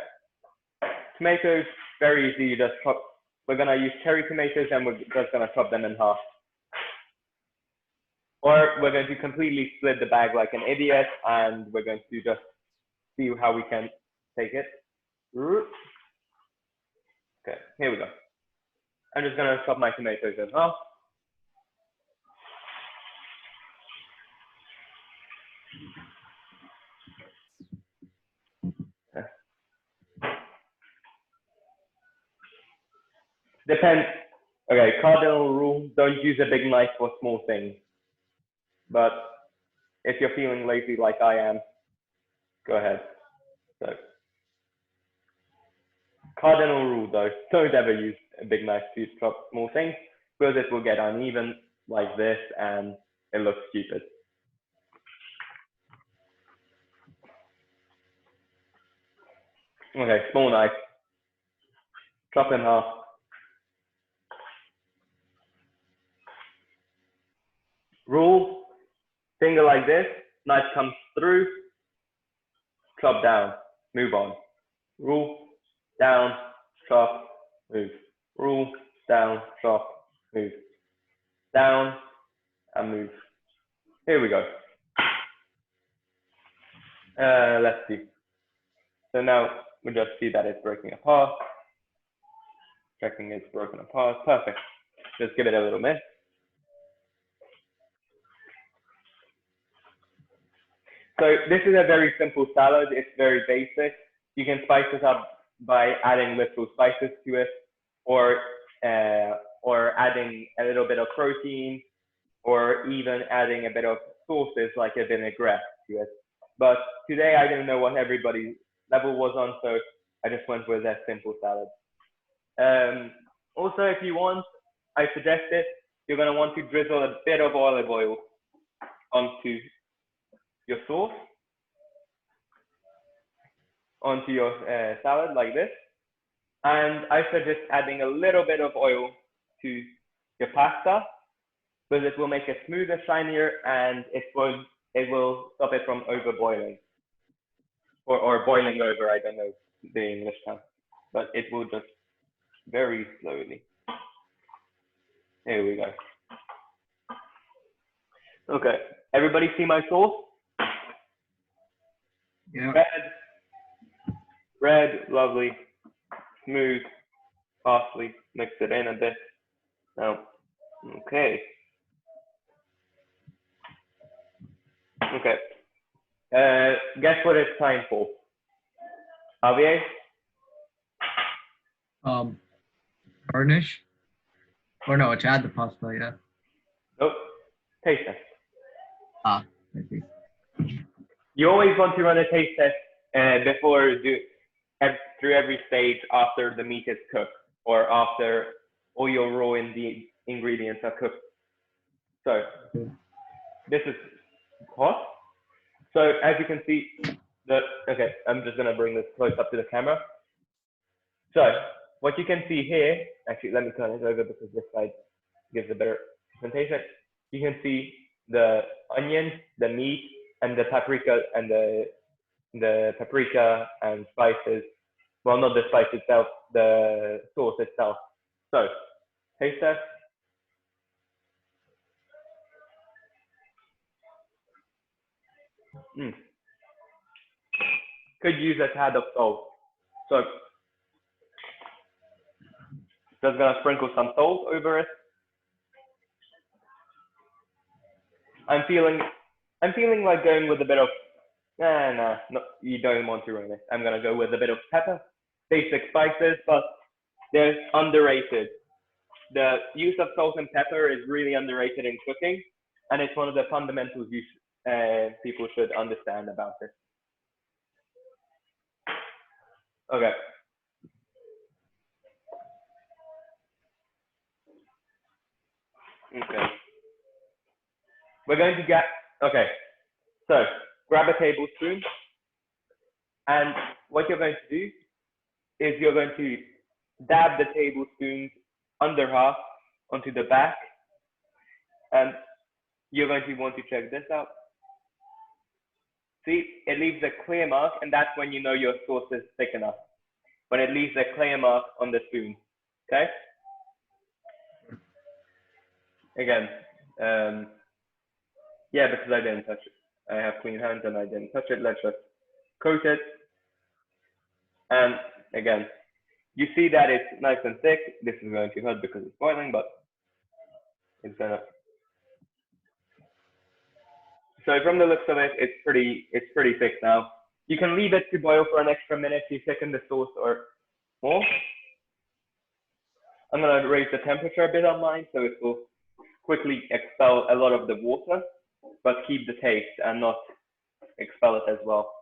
Tomatoes, very easy. You just chop. We're gonna use cherry tomatoes, and we're just gonna chop them in half. Or we're going to completely split the bag like an idiot, and we're going to just see how we can take it. Okay, here we go. I'm just gonna chop my tomatoes in half. Depends. Okay, cardinal rule: don't use a big knife for small things. But if you're feeling lazy like I am, go ahead. So, cardinal rule though: don't ever use a big knife to chop small things because it will get uneven like this, and it looks stupid. Okay, small knife. Chop in half. Rule: finger like this, knife comes through, chop down, move on. Rule: down, chop, move. Rule: down, chop, move. Down, and move. Here we go. Let's see. So now we just see that it's breaking apart. Checking it's broken apart. Perfect. Just give it a little minute. So this is a very simple salad. It's very basic. You can spice it up by adding little spices to it, or adding a little bit of protein, or even adding a bit of sauces like a vinaigrette to it. But today I didn't know what everybody's level was on, so I just went with a simple salad. Also, if you want, I suggest it. You're going to want to drizzle a bit of olive oil onto your sauce, onto your salad like this. And I suggest adding a little bit of oil to your pasta because it will make it smoother, shinier, and it will stop it from over boiling or boiling over. I don't know the English term, but it will just very slowly. Here we go. Okay, everybody see my sauce? Yeah. Red, lovely, smooth, parsley. Mix it in a bit. Now, okay. Okay. Guess what it's time for? Javier? Garnish. Or no, to add the pasta. Yeah. Nope. Taste test. I see. You always want to run a taste test through every stage after the meat is cooked or after all your raw ingredients are cooked. So this is hot. So as you can see, okay, I'm just gonna bring this close up to the camera. So what you can see here, actually, let me turn it over because this side gives a better presentation. You can see the onions, the meat, and the paprika and the paprika and spices. Well, not the spice itself, the sauce itself. So taste test. Could use a tad of salt. So just gonna sprinkle some salt over it. I'm feeling like going with a bit of, no, you don't want to ruin it. I'm gonna go with a bit of pepper, basic spices, but they're underrated. The use of salt and pepper is really underrated in cooking, and it's one of the fundamentals people should understand about it. Okay. Okay. We're going to get, okay. So grab a tablespoon, and what you're going to do is you're going to dab the tablespoon under half onto the back, and you're going to want to check this out. See, it leaves a clear mark, and that's when you know your sauce is thick enough. When it leaves a clear mark on the spoon, okay? Again, yeah, because I didn't touch it. I have clean hands and I didn't touch it. Let's just coat it. And again, you see that it's nice and thick. This is going to hurt because it's boiling, but it's gonna. So from the looks of it, it's pretty thick now. You can leave it to boil for an extra minute to thicken the sauce or more. I'm gonna raise the temperature a bit on mine so it will quickly expel a lot of the water, but keep the taste and not expel it as well.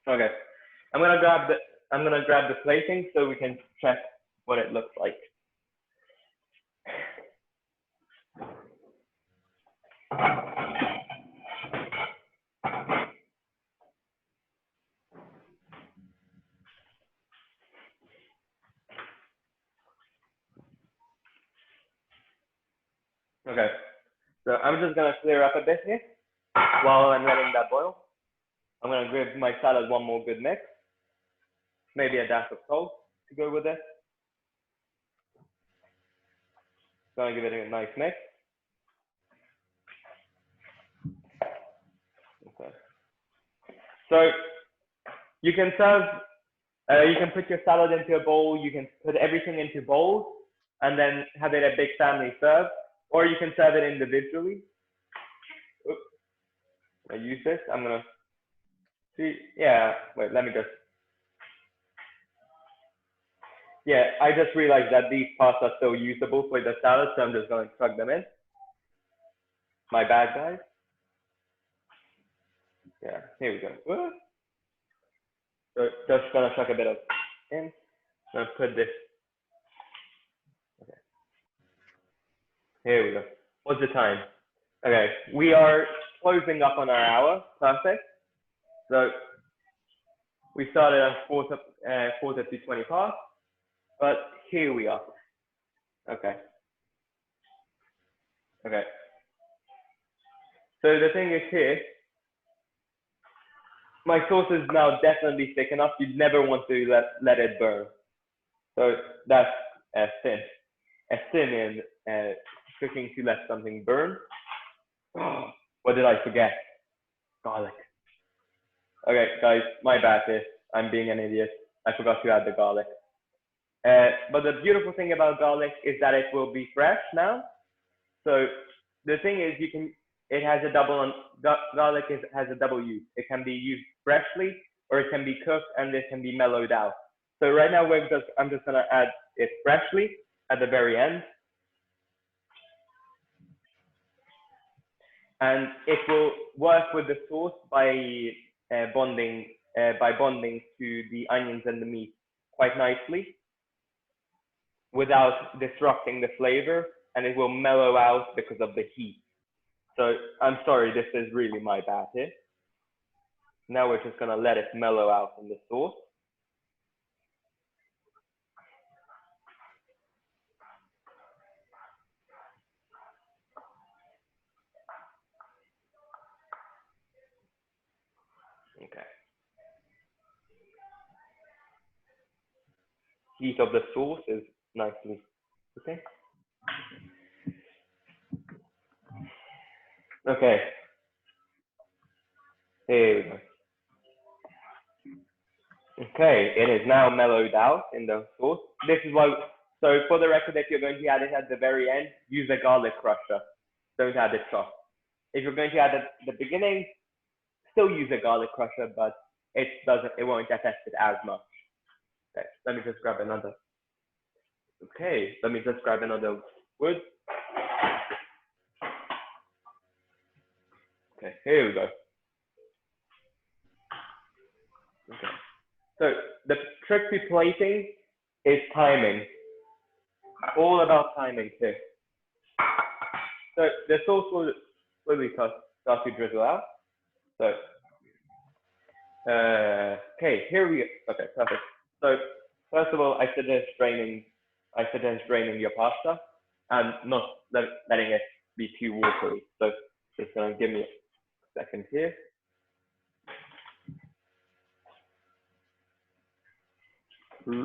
Okay, I'm gonna grab the plating so we can check what it looks like. Okay, so I'm just gonna clear up a bit here while I'm letting that boil. I'm gonna give my salad one more good mix. Maybe a dash of salt to go with it. Gonna give it a nice mix. Okay. So you can serve, you can put your salad into a bowl. You can put everything into bowls and then have it a big family serve, or you can serve it individually. Oops. I use this. I'm gonna see. Yeah. Wait. Let me just. Yeah, I just realized that these parts are so usable for the salad, so I'm just going to plug them in. My bad, guys. Yeah, here we go. So just gonna chuck a bit of in. Gonna put this. Okay. Here we go. What's the time? Okay, we are closing up on our hour. Perfect. So We started at quarter to 20 past, but here we are. Okay. Okay. So the thing is here, my sauce is now definitely thick enough. You'd never want to let it burn. So that's a sin. A sin in cooking to let something burn. What did I forget? Garlic. Okay, guys, my bad here. I'm being an idiot. I forgot to add the garlic. But the beautiful thing about garlic is that it will be fresh now. So the thing is, it has a garlic has a double use. It can be used freshly, or it can be cooked and it can be mellowed out. So right now I'm just gonna add it freshly at the very end. And it will work with the sauce by bonding to the onions and the meat quite nicely without disrupting the flavor, and it will mellow out because of the heat. So I'm sorry, this is really my bad here. Now we're just gonna let it mellow out in the sauce. Okay. Heat of the sauce is nicely okay. Okay. Here we go. Okay, it is now mellowed out in the sauce. This is why, so for the record, if you're going to add it at the very end, use a garlic crusher. Don't add it chopped. If you're going to add it at the beginning, still use a garlic crusher, but it won't affect it as much. Okay, let me just grab another. Okay, let me just grab another wood. Okay, here we go. Okay. So the trick to plating is timing. All about timing too. So the sauce will slowly start to drizzle out. So, okay, here we go. Okay, perfect. So first of all, I suggest draining your pasta and not letting it be too watery. So just gonna give me a second here. Okay.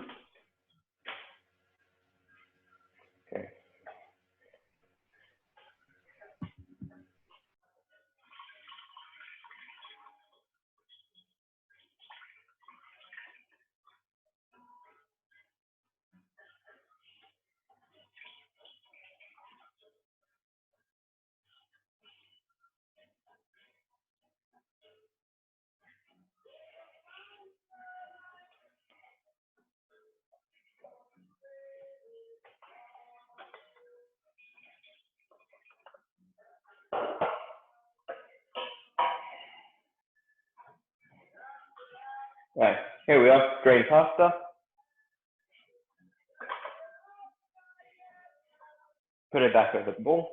Right, here we are, drained pasta. Put it back over the bowl.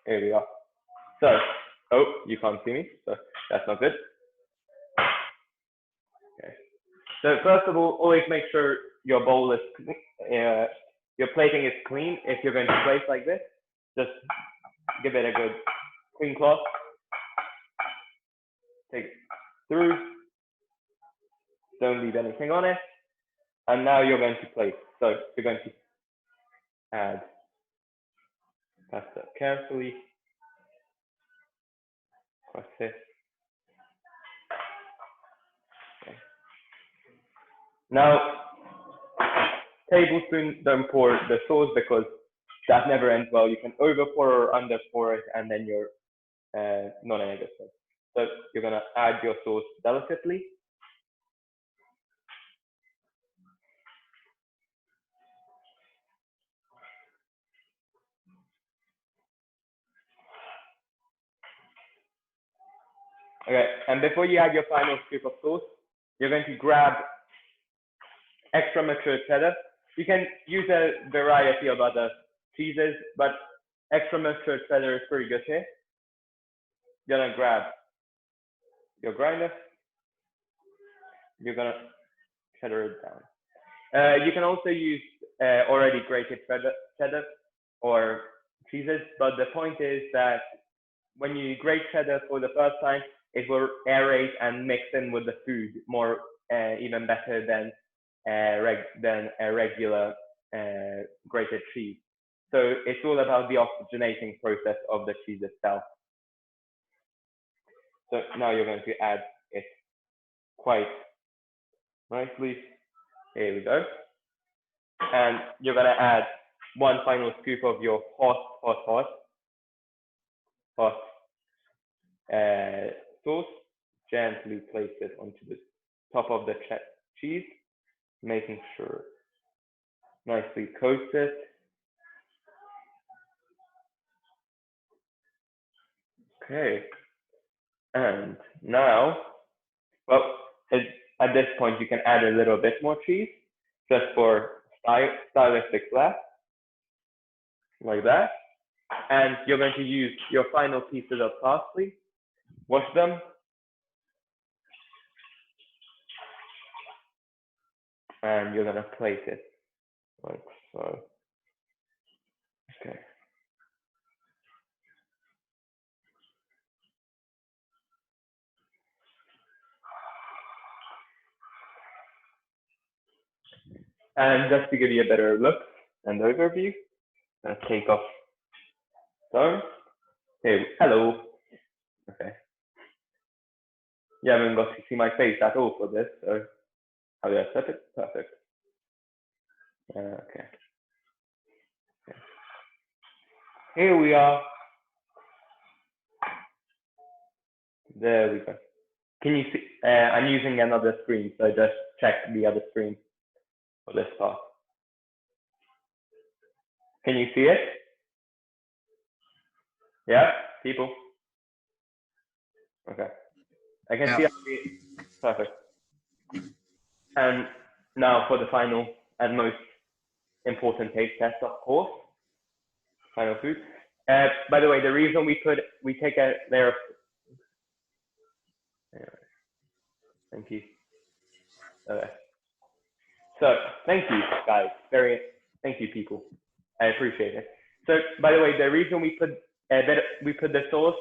Here we are. So, oh, you can't see me, so that's not good. Okay. So first of all, always make sure your bowl is, your plating is clean. If you're going to plate like this, just give it a good clean cloth. Take it through. Don't leave anything on it. And now you're going to plate. So you're going to add pasta carefully. Across this. Okay. Now, tablespoon, don't pour the sauce because that never ends well. You can over pour or under pour it, and then you're not in a good place. So you're gonna add your sauce delicately. Okay, and before you add your final scoop of sauce, you're going to grab extra mature cheddar. You can use a variety of other cheeses, but extra mature cheddar is pretty good here. You're gonna grab your grinder. you're gonna cheddar it down. You can also use already grated cheddar or cheeses, but the point is that when you grate cheddar for the first time, it will aerate and mix in with the food more, even better than a regular grated cheese. So it's all about the oxygenating process of the cheese itself. So now you're going to add it quite nicely. Here we go. And you're going to add one final scoop of your hot sauce. Gently place it onto the top of the cheese, making sure nicely coats it. Okay. And now, well, at this point, you can add a little bit more cheese just for stylistic flair, like that. And you're going to use your final pieces of parsley, wash them, and you're going to place it like so. Okay. And just to give you a better look and overview, I'll take off. So, hey, hello. Okay. You haven't got to see my face at all for this, so how do I set it? Perfect. Okay. Here we are. There we go. Can you see? I'm using another screen, so just check the other screen for this part. Can you see it? Yeah, people? Okay. I can see it. Perfect. And now for the final and most important taste test, of course. Final food. By the way, the reason we take a layer of. Thank you. Okay. So thank you, guys. Thank you, people. I appreciate it. So by the way, the reason we put the sauce,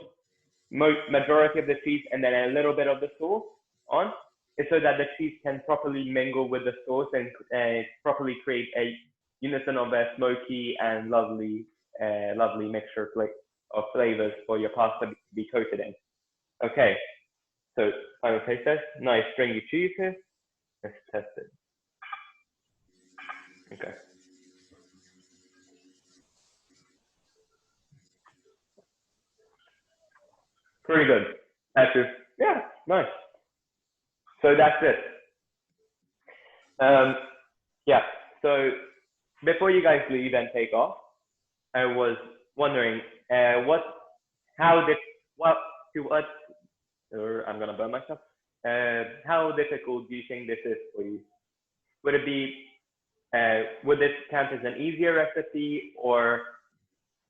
majority of the cheese, and then a little bit of the sauce on, is so that the cheese can properly mingle with the sauce and properly create a unison of a smoky and lovely mixture of flavors for your pasta to be coated in. Okay, so final taste test. Nice stringy cheese here. Let's test it. Okay. Pretty good. Actually, yeah, nice. So that's it. Yeah. So before you guys leave and take off, I was wondering, I'm gonna burn myself. How difficult do you think this is for you? Would it be, would this count as an easier recipe or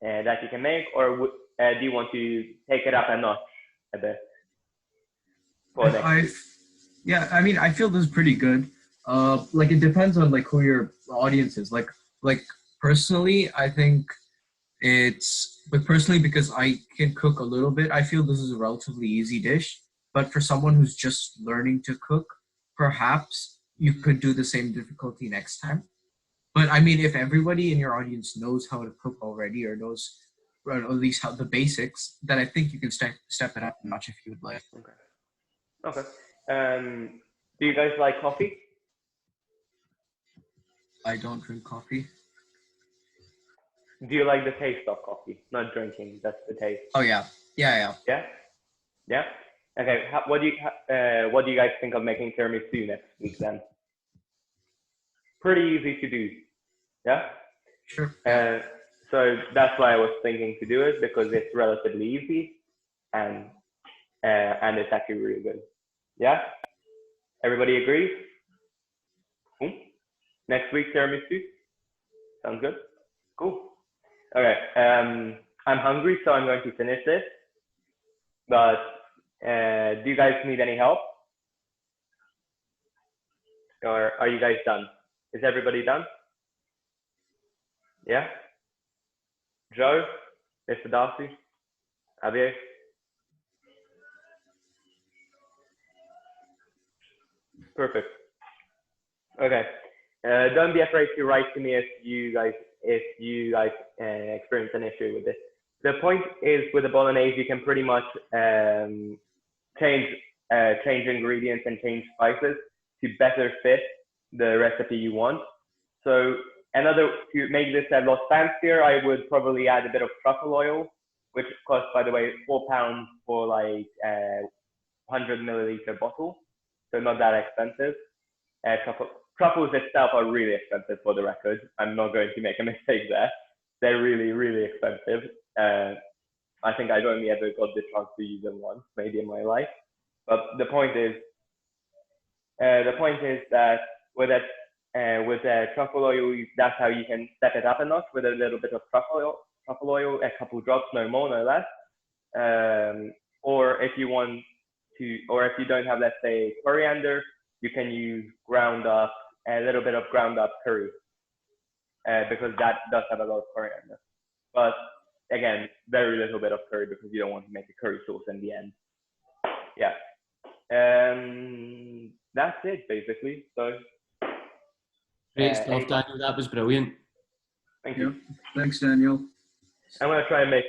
that you can make, or do you want to take it up a notch a bit? Yeah, I mean, I feel this is pretty good. Like it depends on like who your audience is. Like personally, I think personally because I can cook a little bit, I feel this is a relatively easy dish. But for someone who's just learning to cook, perhaps you could do the same difficulty next time. But I mean, if everybody in your audience knows how to cook already or knows or at least how the basics, then I think you can step it up a notch if you would like. Okay. Do you guys like coffee? I don't drink coffee. Do you like the taste of coffee? Not drinking, that's the taste. Oh yeah. Yeah. Okay. What do you guys think of making tiramisu next week then? Pretty easy to do. Yeah. Sure. So that's why I was thinking to do it, because it's relatively easy and it's actually really good. Yeah. Everybody agrees? Cool. Next week tiramisu. Sounds good. Cool. Okay. I'm hungry, so I'm going to finish this. But do you guys need any help? Or are you guys done? Is everybody done? Yeah? Joe? Mr. Darcy? Javier? Perfect. Okay. Don't be afraid to write to me if you guys experience an issue with this. The point is with the bolognese, you can pretty much change ingredients and change spices to better fit the recipe you want. So to make this a lot fancier, I would probably add a bit of truffle oil, which costs, by the way, £4 for like 100 milliliter bottle. So not that expensive. Truffles itself are really expensive, for the record. I'm not going to make a mistake there. They're really, really expensive. I think I've only ever got the chance to use them once, maybe in my life. But the point is that with truffle oil, that's how you can step it up a notch with a little bit of truffle oil, a couple drops, no more, no less. Or if you don't have, let's say, coriander, you can use a little bit of ground up curry, because that does have a lot of coriander. But again, very little bit of curry because you don't want to make a curry sauce in the end. Yeah. That's it basically. So Great stuff, Daniel. That was brilliant. Thank you. Yep. Thanks, Daniel. I'm gonna try and make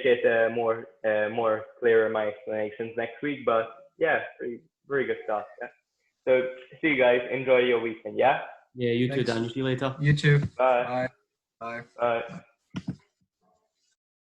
it more clear in my explanations next week. But yeah, very good stuff. Yeah. So see you guys. Enjoy your weekend. Yeah. Yeah, you Thanks. too, Daniel. See you later. You too. Bye. Bye. Bye.